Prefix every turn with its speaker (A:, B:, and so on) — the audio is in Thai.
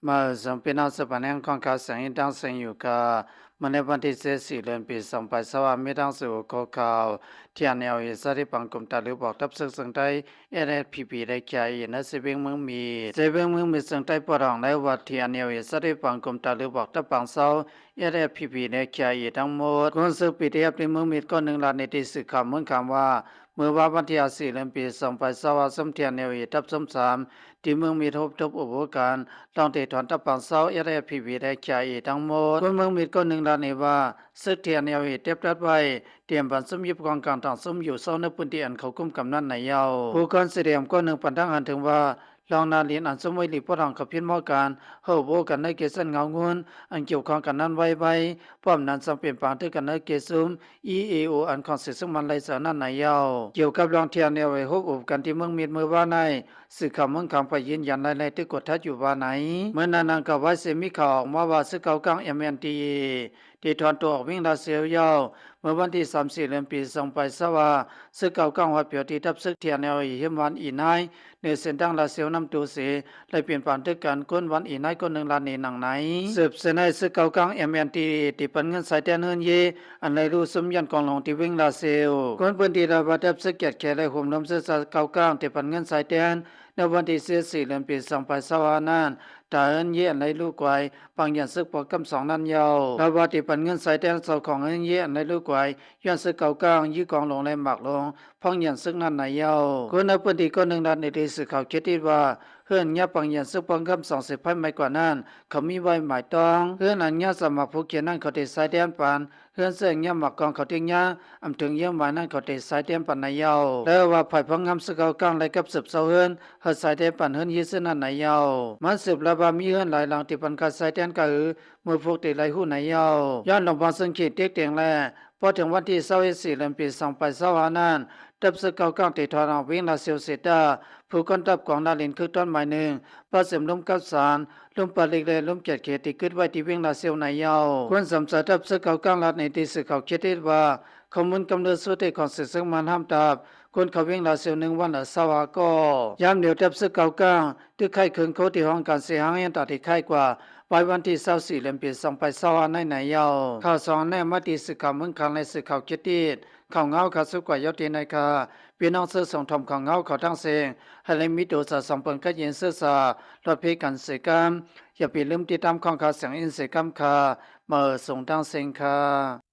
A: มาสัมเป็นเอาสปันแห่งของเขาสังยินดังสังอยู่กับมันในวันที่4 เดือนปี2022ไม่ดังสู่ข้อข่าวที่อันแนวสถิปังกรมตาหรือบอกทับศึกสังไทยNSPPได้แก่อินสิเบงเมืองมีเซเบงเมืองมีสังไทยปรองในวัดที่อันแนวสถิปังกรมตาหรือบอกทับปังเศร้าNSPPได้แก่อิทั้งหมดคนสืบปีเดียบในเมืองมีก็1 ล้านในที่สื่อข่าวเมืองคำว่าเมื่อวันที่4 เดือนปี2022สมเทียนแนวทับ3ที่เมืองมีทบอุปการต้องติดถอนทับปังเศร้าNSPPได้แก่อิทั้งหมดคนเมืองมีก็1 ล้านในว่าสึกเทียนแนวเต็บรัดไว้เตรียมบันสมยิบกองกลางต่างสมอยู่เศร้าในพื้นที่อันเขากุมกำนันในเยาผู้คนเสียมก็1 ปันทั้งหันถึงว่าลองนาเลียนอันสมไว้หลีปรองกับพินมอการเฮาโบกันในเกสันเงางวนอันเกี่ยวข้องกันนั้นไว้ไปป้อมนั้นสังเป็นปางที่กันในเกซุม EAO อันของสิซึ่งมันไลสานั้นในเยาเกี่ยวกับลองเทียนแนวไว้ฮบอุบกันที่เมืองมีดเมื่อว่าในสื่อข่าวเมืองคำไปยืนยันในที่กดทัดอยู่ว่าไหนเมื่อนานกับว่าเซมิข่าวออกมาว่าสึกเก่ากลาง MNDA ที่ถอนตัวออกวิ่งลาเซียวยาวเมื่อวันที่3 4 เดือนปี2022สึกเก่ากลางวัดเปียวที่ทับสึกเทียนแนวเฮียมวันอีนายในเส้นทางลาเซียวนำตัวเสเลยเปลี่ยนผ่านด้วยกันก้นวันอีนายก้น1 ล้านในหนังไหนสืบเสนสึกเก่ากลาง MNDA ที่ปันเงินสายแดนเฮินเยอันในรู้สมยันกองหลงที่วิ่งลาเซียวคนพื้นที่ระบาดทับสึกเกียรติแค่และห่มล้มสึกเก่ากลางที่ปันเงินสายแดนในวันที่4 เดือนปี2022นั้นตาเอินเย่ในลูกไกวบางอย่างซึกปอกำ2 นั้นยาวระบาดที่ปันเงินสายแดนเสาของเอินเย่ในลูกไกวย้อนซึกเก่ากลางยี่กองหลงในหมากลงพ้องอย่างซึกนั้นในยาวคนในพื้นที่ก็1 ล้านในที่สื่อข่าวคิดว่าเฮือนยับบางอย่างซึกปองกำ20 พันไม่กว่านั้นเขามีไว้หมายต้องเฮือนอันยาสมัครผู้เขียนนั้นเขาได้สายแดนปานเฮือนเสียงยาหมักกองเขาเตียงยาอำถึงเยี่ยมหมายนั้นเขาได้สายแดนปานในยาวแล้วว่าภายพังงำซึกเก่ากลางและกับสืบเสาเฮือนเฮาสายแดนปานเฮือนยี่ซึ่งนั้นในยาวมันสืบระบามีเฮือนหลายหลังที่ปันกาสายแดนก็คือเมื่อพวกติไหลหูในยาวย้อนลงบางสังเกตเด็กเตียงแลพอถึงวันที่24 เดือนปี2025นั้นทับสึกเก่ากลางติดทอนวิ่งลาเซียวเซตาผู้คนทับของนาลินคือต้นไม้หนึ่งป้าเสริมลมกับสารลมปาเล็กเลยลมเกียรติเขตที่ขึ้นไว้ที่วิ่งลาเซียวในยาวควรสำสาทับสึกเก่ากลางรัฐในที่สื่อเขาคิดว่าข้อมูลกำเนิดสุดที่ของสื่อซึ่งมันห้ามตับคนเขาวิ่งลาเซียว1 วันละสวาก็ยามเดียวทับสึกเก่ากลางที่ไข้เคืองเขาที่ห้องการเสียหายตัดที่ไข้กว่าไว้วันที่24 เดือนปี2025ในยาวข่าวสองแน่มาที่สื่อข่าวเมืองคังในสื่อข่าวคิดข่าวเงาข่าวสุกว่ายอดที่ในคาพี่น้องซื้อส่งทอมข่าวเงาข่าวทั้งเสียงให้เลยมีตัวสะสมเปิลก็ยินซื้อสาลดเพกันเสกามอย่าไปลืมติดตามข่าวเสียงอินเสกามค่ะมาส่งทั้งเสียงค่ะ